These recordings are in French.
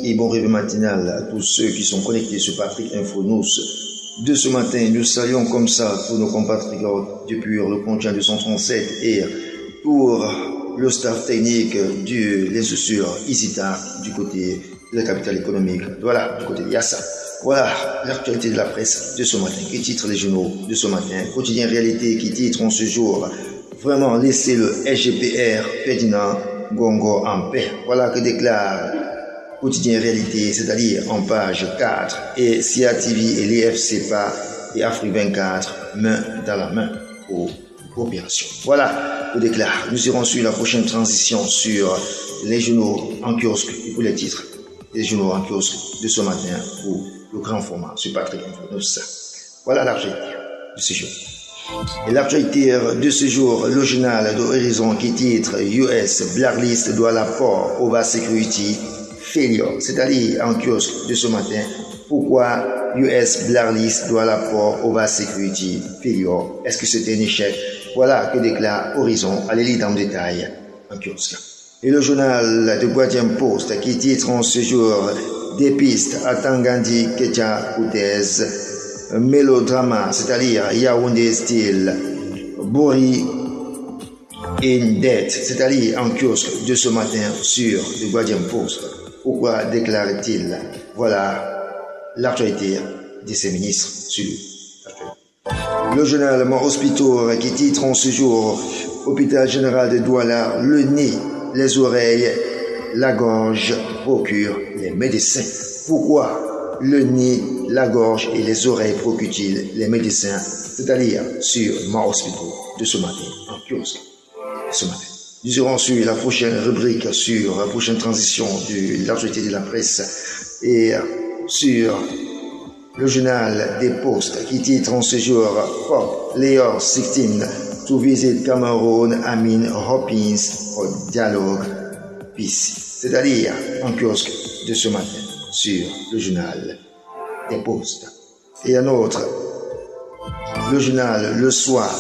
et bon réveil matinal à tous ceux qui sont connectés sur Patrick Info News. De ce matin, nous saluons comme ça tous nos compatriotes depuis le continent 237 et pour le staff technique de l'Institut Isita du côté de la capitale économique. Voilà, du côté de Yassa. Voilà l'actualité de la presse de ce matin, qui titre les journaux de ce matin. Quotidien Réalité qui titre en ce jour, vraiment laisser le SGPR Ferdinand Gongo en paix. Voilà que déclare Quotidien Réalité, c'est-à-dire en page 4, et CIA TV et l'IFCPA et Afrique 24, main dans la main pour coopération. Voilà que déclare. Nous irons sur la prochaine transition sur les journaux en kiosque et pour les titres des journaux en kiosque de ce matin pour le grand format sur Patrick Info News. Voilà l'actualité de ce jour. Et l'actualité de ce jour, le journal d'Horizon qui titre US Blacklist doit l'apport over security failure, c'est-à-dire en kiosque de ce matin, pourquoi US Blacklist doit l'apport over security failure. Est-ce que c'est un échec? Voilà que déclare Horizon. Allez lire dans le détail en kiosque. Et le journal de Guardian Post qui titre en ce jour des pistes à Tangandi Ketia Koutez, mélodrama, c'est-à-dire Yaoundé style Bori in debt, c'est-à-dire en kiosque de ce matin sur le Guardian Post. Pourquoi déclare-t-il? Voilà l'actualité de ces ministres sur l'actualité. Le journal Mon Hospital qui titre en ce jour Hôpital Général de Douala, le nez, les oreilles, la gorge procurent les médecins. Pourquoi le nez, la gorge et les oreilles procurent-ils les médecins? C'est-à-dire sur Mon Hospital de ce matin, en kiosque ce matin. Nous irons sur la prochaine rubrique, sur la prochaine transition de l'actualité de la presse et sur le journal des postes qui titre en ce jour Pop Leo 16 to visit Cameroon Amin Hopkins au dialogue peace, c'est-à-dire en kiosque de ce matin sur le journal des postes. Et un autre, le journal Le Soir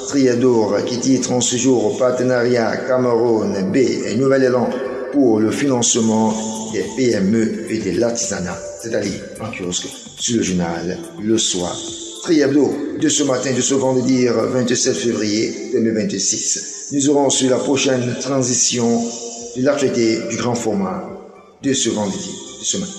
Triadour qui titre en ce jour partenariat Cameroun B et Nouvel Élan pour le financement des PME et de l'artisanat, c'est-à-dire en kiosque sur le journal Le Soir Triadour de ce matin, de ce vendredi 27 février 2026. Nous aurons sur la prochaine transition de l'actualité du grand format de ce vendredi, de ce matin.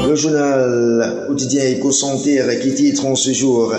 Le journal quotidien Éco-Santé qui titre en ce jour